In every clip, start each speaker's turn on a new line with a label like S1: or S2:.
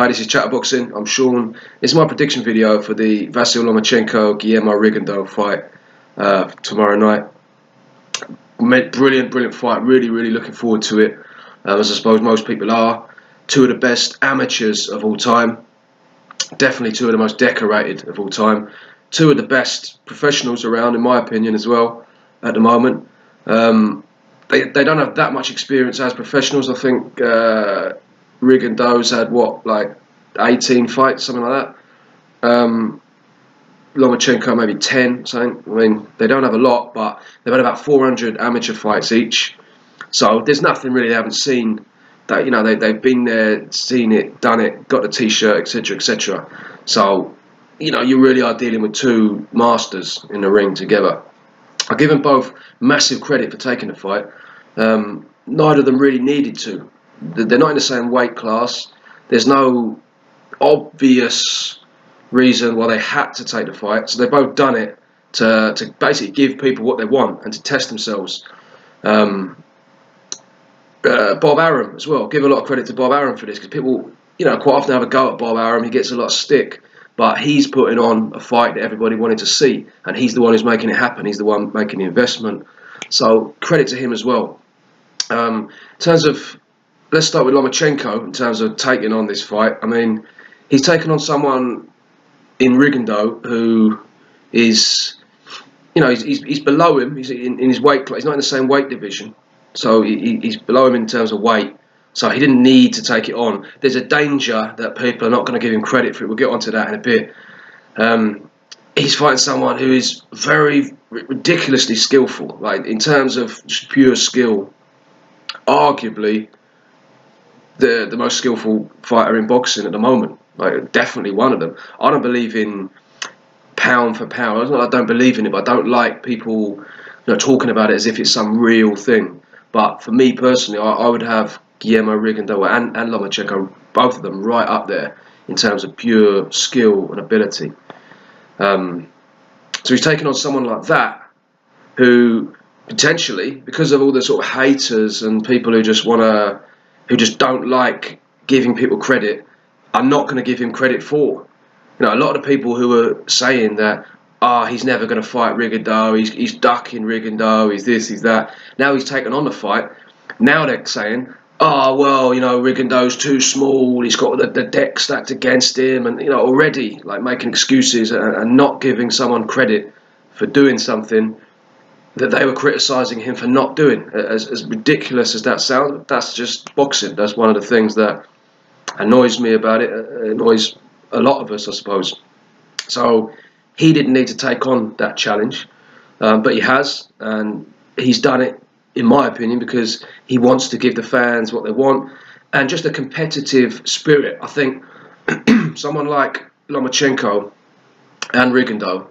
S1: Hi, this is Chatterboxing. I'm Sean. This is my prediction video for the Vasyl Lomachenko Guillermo Rigondeaux fight tomorrow night. Brilliant fight. Really looking forward to it. As I suppose most people are. Two of the best amateurs of all time. Definitely two of the most decorated of all time. Two of the best professionals around, in my opinion, as well, at the moment. They don't have that much experience as professionals. I think Rigondeaux's had like 18 fights, something like that. Lomachenko maybe 10, something. I mean, they don't have a lot, but they've had about 400 amateur fights each. So there's nothing really they haven't seen. That they've been there, seen it, done it, got the T-shirt, etc. So you really are dealing with two masters in the ring together. I give them both massive credit for taking the fight. Neither of them really needed to. They're not in the same weight class. There's no obvious reason why they had to take the fight. So they've both done it to basically give people what they want and to test themselves. Bob Arum as well. Give a lot of credit to Bob Arum for this, because people, quite often have a go at Bob Arum. He gets a lot of stick, but he's putting on a fight that everybody wanted to see, and he's the one who's making it happen. He's the one making the investment. So credit to him as well. In terms of, let's start with Lomachenko. In terms of taking on this fight, I mean, he's taken on someone in Rigondeaux who is, he's below him. He's in his weight class. He's not in the same weight division. So he's below him in terms of weight. So he didn't need to take it on. There's a danger that people are not going to give him credit for it. We'll get onto that in a bit. He's fighting someone who is very ridiculously skillful. Like, in terms of just pure skill, arguably the most skillful fighter in boxing at the moment. Like, definitely one of them. I don't believe in pound for pound. It's not that I don't believe in it, but I don't like people talking about it as if it's some real thing. But for me personally, I would have Guillermo Rigondeaux and Lomachenko, both of them, right up there in terms of pure skill and ability. So he's taken on someone like that, who potentially, because of all the sort of haters and people who just don't like giving people credit, are not going to give him credit for. A lot of the people who are saying that, he's never going to fight Rigondeaux, he's ducking Rigondeaux, he's this, he's that. Now he's taken on the fight. Now they're saying, Rigondeaux's too small, he's got the deck stacked against him, and already like making excuses and not giving someone credit for doing something that they were criticising him for not doing. As ridiculous as that sounds, that's just boxing. That's one of the things that annoys me about it. It annoys a lot of us, I suppose. So he didn't need to take on that challenge, but he has, and he's done it, in my opinion, because he wants to give the fans what they want, and just a competitive spirit. I think someone like Lomachenko and Rigondeaux,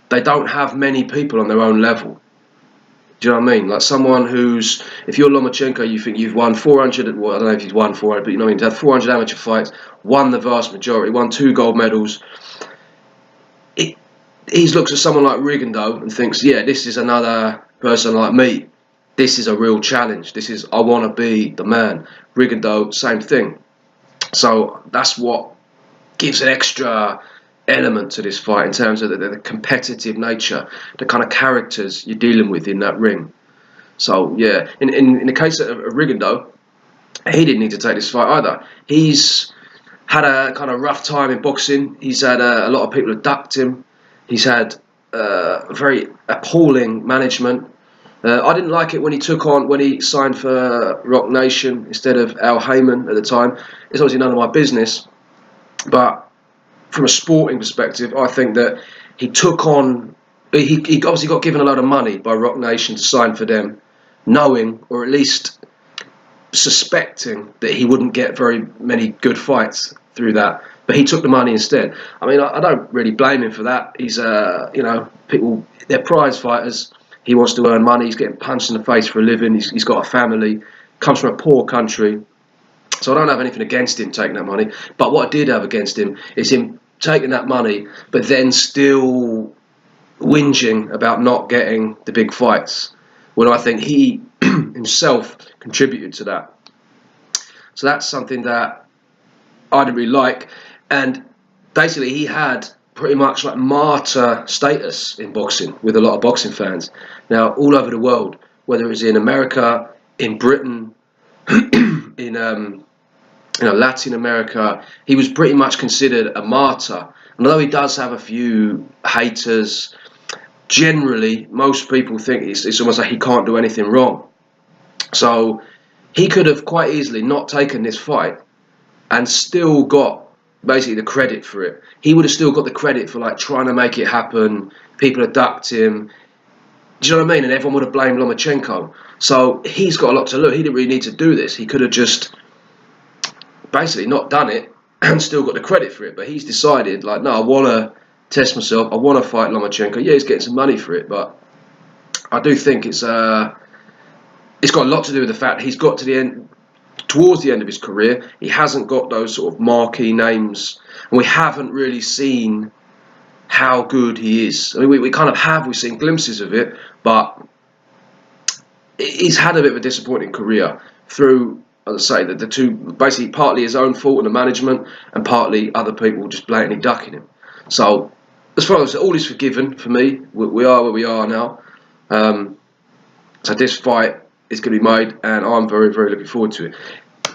S1: they don't have many people on their own level. Do you know what I mean? Like, someone who's, if you're Lomachenko, you think you've won 400, well, I don't know if he's won 400, but he's had 400 amateur fights, won the vast majority, won 2 gold medals. He looks at someone like Rigondeaux and thinks, yeah, this is another person like me. This is a real challenge. I want to be the man. Rigondeaux, same thing. So that's what gives an extra element to this fight in terms of the competitive nature, the kind of characters you're dealing with in that ring. So yeah, in the case of Rigondeaux, he didn't need to take this fight either. He's had a kind of rough time in boxing. He's had a lot of people have ducked him. He's had very appalling management. I didn't like it when he signed for Rock Nation instead of Al Heyman at the time. It's obviously none of my business, but from a sporting perspective, I think that he took on. He obviously got given a lot of money by Rock Nation to sign for them, knowing, or at least suspecting, that he wouldn't get very many good fights through that. But he took the money instead. I mean, I don't really blame him for that. He's, people, they're prize fighters. He wants to earn money. He's getting punched in the face for a living. He's got a family. Comes from a poor country. So I don't have anything against him taking that money. But what I did have against him is him taking that money, but then still whinging about not getting the big fights, when I think he himself contributed to that. So that's something that I didn't really like, and basically he had pretty much like martyr status in boxing with a lot of boxing fans. Now all over the world, whether it was in America, in Britain, in Latin America, he was pretty much considered a martyr. And although he does have a few haters, generally most people think it's almost like he can't do anything wrong. So he could have quite easily not taken this fight and still got basically the credit for it. He would have still got the credit for like trying to make it happen. People had ducked him. Do you know what I mean? And everyone would have blamed Lomachenko. So he's got a lot to lose. He didn't really need to do this. He could have just basically not done it and still got the credit for it. But he's decided, like, no, I want to test myself. I want to fight Lomachenko. Yeah, he's getting some money for it, but I do think it's got a lot to do with the fact he's got to the end, towards the end of his career. He hasn't got those sort of marquee names, and we haven't really seen how good he is. I mean, we kind of have. We've seen glimpses of it, but he's had a bit of a disappointing career through, as I say, the two, basically partly his own fault and the management, and partly other people just blatantly ducking him. So, as far as all is forgiven for me, we are where we are now. So this fight is going to be made, and I'm very, very looking forward to it.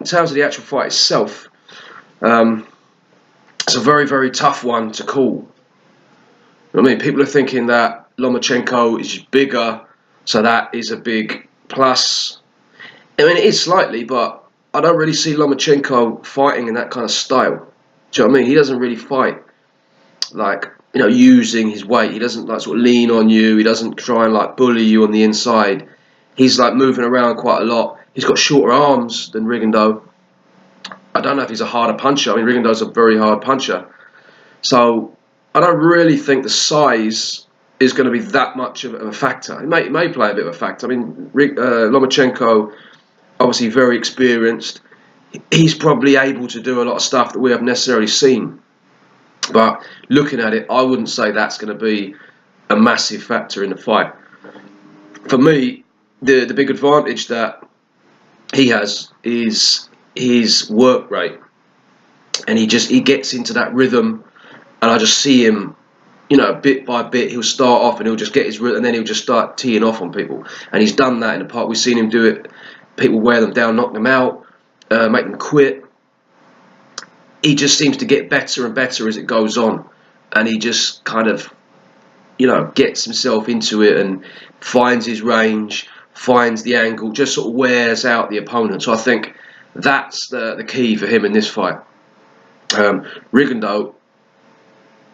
S1: In terms of the actual fight itself, it's a very, very tough one to call. I mean, people are thinking that Lomachenko is bigger, so that is a big plus. I mean, it is slightly, but I don't really see Lomachenko fighting in that kind of style. Do you know what I mean? He doesn't really fight like, using his weight. He doesn't like sort of lean on you. He doesn't try and like bully you on the inside. He's like moving around quite a lot. He's got shorter arms than Rigondeaux. I don't know if he's a harder puncher. I mean, Rigondeaux's a very hard puncher. So I don't really think the size is going to be that much of a factor. It may play a bit of a factor. I mean, Lomachenko, obviously very experienced. He's probably able to do a lot of stuff that we haven't necessarily seen. But looking at it, I wouldn't say that's going to be a massive factor in the fight. For me, the big advantage that he has is his work rate, and he gets into that rhythm, and I just see him, bit by bit, he'll start off and he'll just get his rhythm, and then he'll just start teeing off on people, and he's done that in the past. We've seen him do it. People wear them down, knock them out, make them quit. He just seems to get better and better as it goes on, and he just kind of, gets himself into it and finds his range, finds the angle, just sort of wears out the opponent. So I think that's the key for him in this fight. Rigondeaux,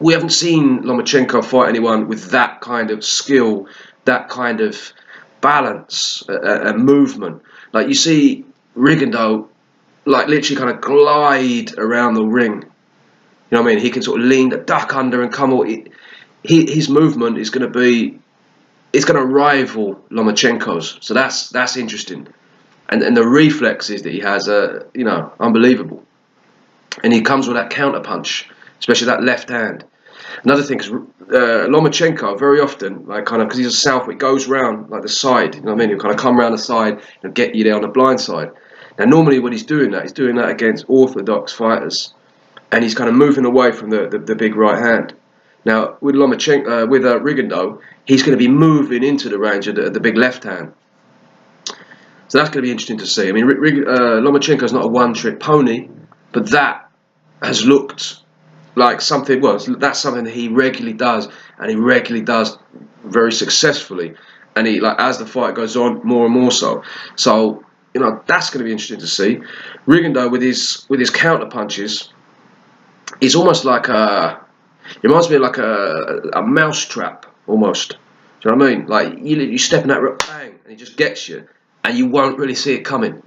S1: we haven't seen Lomachenko fight anyone with that kind of skill, that kind of balance and movement. Like, you see Rigondeaux like literally kind of glide around the ring. You know what I mean? He can sort of lean, duck under, and come all. His movement is going to be, it's going to rival Lomachenko's. So that's interesting, and the reflexes that he has are unbelievable. And he comes with that counter punch, especially that left hand. Another thing is Lomachenko very often, like, kind of, because he's a southpaw, goes round like the side. You know what I mean? He'll kind of come round the side and get you there on the blind side. Now, normally when he's doing that against orthodox fighters, and he's kind of moving away from the big right hand. Now, with Lomachenko, with Rigondeaux, he's going to be moving into the range of the big left hand. So that's going to be interesting to see. I mean, Lomachenko's not a one-trick pony, but that has looked like something. Well, that's something that he regularly does, and he regularly does very successfully. And he, like, as the fight goes on, more and more so. So, that's going to be interesting to see. Rigondeaux with his counter punches, he's almost like it reminds me of like a mouse trap almost. Do you know what I mean? Like, you step in that rope, bang, and he just gets you, and you won't really see it coming.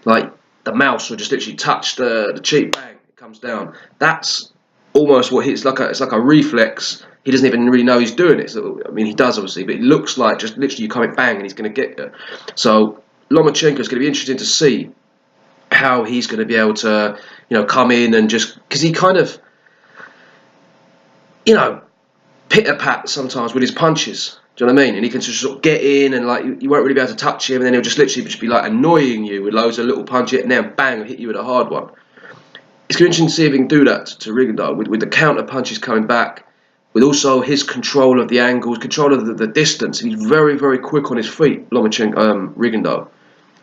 S1: Like, the mouse will just literally touch the cheek, bang, it comes down. That's almost what it's like. It's like a reflex. He doesn't even really know he's doing it. So, I mean, he does obviously, but it looks like just literally you come in, bang, and he's going to get you. So Lomachenko is going to be interesting to see how he's going to be able to, come in and just, because he kind of, pitter-pat sometimes with his punches. Do you know what I mean? And he can just sort of get in, and like you won't really be able to touch him, and then he'll just literally be like annoying you with loads of little punches, and then bang, hit you with a hard one. it's going to be interesting to see if he can do that to Rigondeaux with the counter punches coming back, with also his control of the angles, control of the distance. He's very, very quick on his feet, Rigondeaux.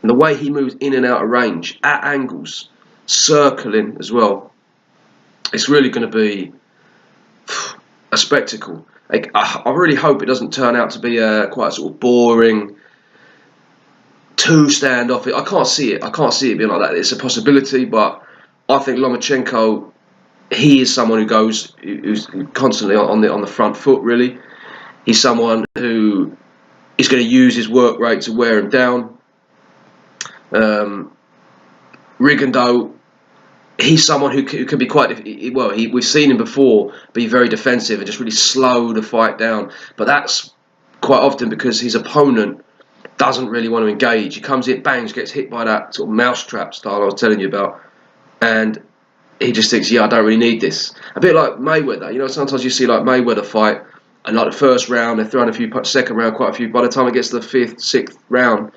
S1: And the way he moves in and out of range, at angles, circling as well, it's really going to be a spectacle. Like, I really hope it doesn't turn out to be quite a sort of boring, too standoff. I can't see it. I can't see it being like that. It's a possibility, but I think Lomachenko, he is someone who's constantly on the front foot. Really, he's someone who is going to use his work rate to wear him down. Rigondeaux, he's someone who can be quite well. We've seen him before be very defensive and just really slow the fight down. But that's quite often because his opponent doesn't really want to engage. He comes in, bangs, gets hit by that sort of mousetrap style I was telling you about, and he just thinks, yeah, I don't really need this. A bit like Mayweather. You know, sometimes you see like Mayweather fight, and like the first round, they're throwing a few punches, second round, quite a few. By the time it gets to the fifth, sixth round,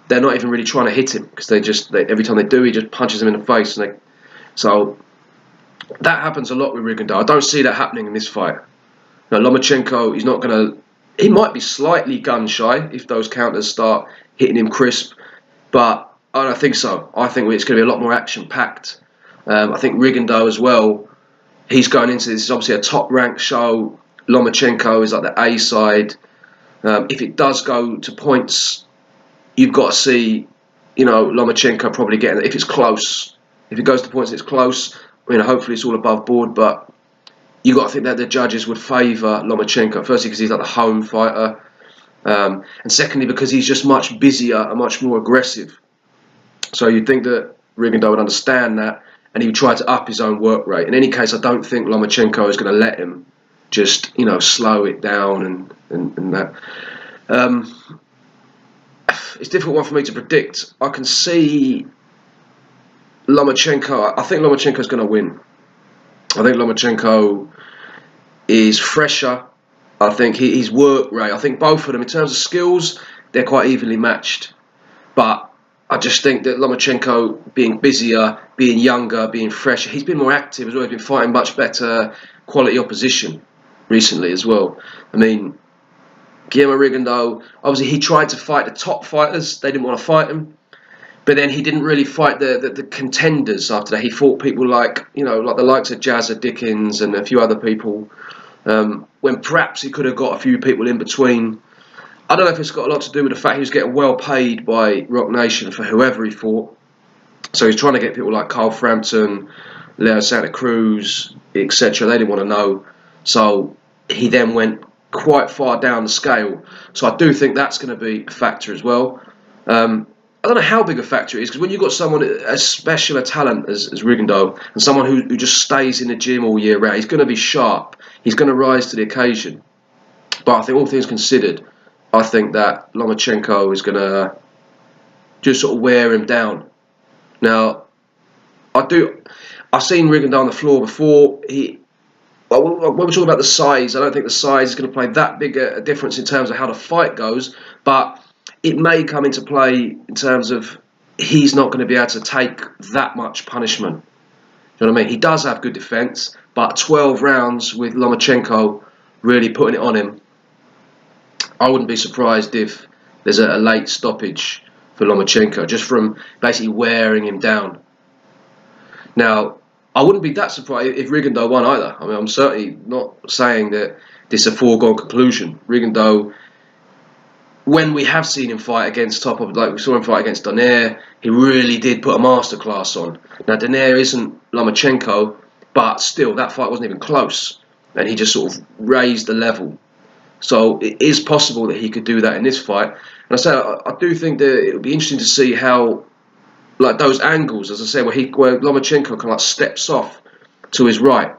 S1: they're not even really trying to hit him because every time they do, he just punches them in the face. So that happens a lot with Rigondeaux. I don't see that happening in this fight. Now, Lomachenko, he's not going to. He might be slightly gun shy if those counters start hitting him crisp, but I don't think so. I think it's going to be a lot more action packed. I think Rigondeaux as well. He's going into this is obviously a top ranked show. Lomachenko is like the A side. If it does go to points, you've got to see, Lomachenko probably getting. If it's close, if it goes to points, and it's close. Hopefully it's all above board, but you got to think that the judges would favour Lomachenko. Firstly, because he's like the home fighter, and secondly because he's just much busier and much more aggressive. So you'd think that Rigondeaux would understand that, and he would try to up his own work rate. In any case, I don't think Lomachenko is going to let him just slow it down and that. It's a difficult one for me to predict. I can see Lomachenko. I think Lomachenko is going to win. I think Lomachenko is fresher. I think his work rate. I think both of them, in terms of skills, they're quite evenly matched. But I just think that Lomachenko, being busier, being younger, being fresher, he's been more active as well. He's been fighting much better quality opposition recently as well. Guillermo Rigondeaux, obviously he tried to fight the top fighters. They didn't want to fight him. But then he didn't really fight the contenders after that. He fought people like the likes of Jazza Dickens and a few other people, when perhaps he could have got a few people in between. I don't know if it's got a lot to do with the fact he was getting well paid by Rock Nation for whoever he fought. So he's trying to get people like Carl Frampton, Leo Santa Cruz, etc. They didn't want to know. So he then went quite far down the scale. So I do think that's going to be a factor as well. I don't know how big a factor it is, because when you've got someone as special a talent as Rigondeaux, and someone who just stays in the gym all year round, he's going to be sharp. He's going to rise to the occasion. But I think all things considered, I think that Lomachenko is going to just sort of wear him down. Now, I've seen Rigondeaux on the floor before. When we're talking about the size, I don't think the size is going to play that big a difference in terms of how the fight goes, but it may come into play in terms of he's not going to be able to take that much punishment. You know what I mean? He does have good defence, but 12 rounds with Lomachenko really putting it on him, I wouldn't be surprised if there's a late stoppage for Lomachenko, just from basically wearing him down. Now, I wouldn't be that surprised if Rigondeaux won either. I'm certainly not saying that this is a foregone conclusion. Rigondeaux, when we have seen him fight against like we saw him fight against Donaire, he really did put a masterclass on. Now, Donaire isn't Lomachenko, but still, that fight wasn't even close. And he just sort of raised the level. So it is possible that he could do that in this fight. And I do think that it would be interesting to see how, like those angles, as I said, where Lomachenko kind of steps off to his right.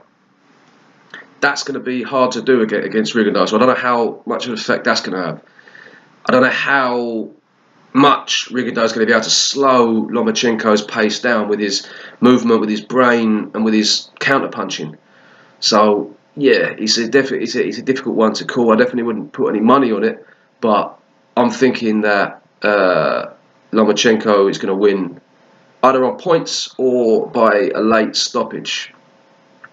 S1: That's going to be hard to do against Rigondeaux. So I don't know how much of an effect that's going to have. I don't know how much Rigondeaux is going to be able to slow Lomachenko's pace down with his movement, with his brain, and with his counter-punching. So, yeah, it's a difficult one to call. I definitely wouldn't put any money on it, but I'm thinking that Lomachenko is going to win either on points or by a late stoppage.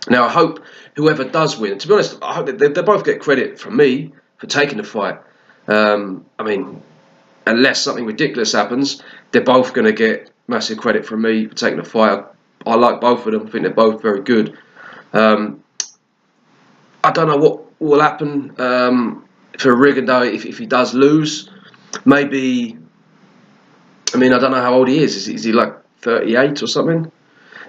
S1: Now, I hope whoever does win, to be honest, I hope they both get credit from me for taking the fight. I mean, unless something ridiculous happens, they're both going to get massive credit from me for taking the fight. I like both of them. I think they're both very good. I don't know what will happen for Rigondeaux if he does lose. Maybe, I mean, I don't know how old he is. Is he like 38 or something?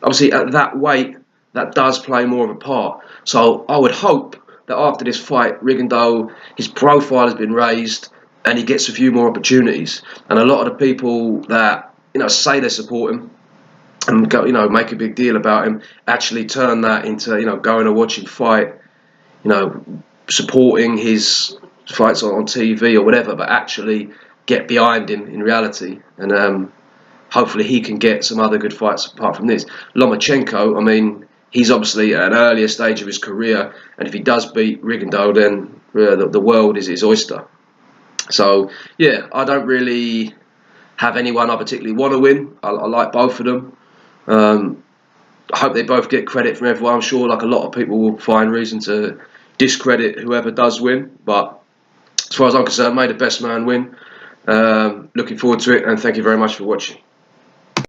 S1: Obviously, at that weight, that does play more of a part. So I would hope that after this fight, Rigondeaux, his profile has been raised and he gets a few more opportunities. And a lot of the people that say they support him and go, make a big deal about him, actually turn that into going and watching fight, supporting his fights on TV or whatever, but actually get behind him in reality. And hopefully he can get some other good fights apart from this. Lomachenko, I mean, he's obviously at an earlier stage of his career, and if he does beat Rigondeaux, then the world is his oyster. So, yeah, I don't really have anyone I particularly want to win. I like both of them. I hope they both get credit from everyone. I'm sure like a lot of people will find reason to discredit whoever does win. But as far as I'm concerned, may the best man win. Looking forward to it, and thank you very much for watching.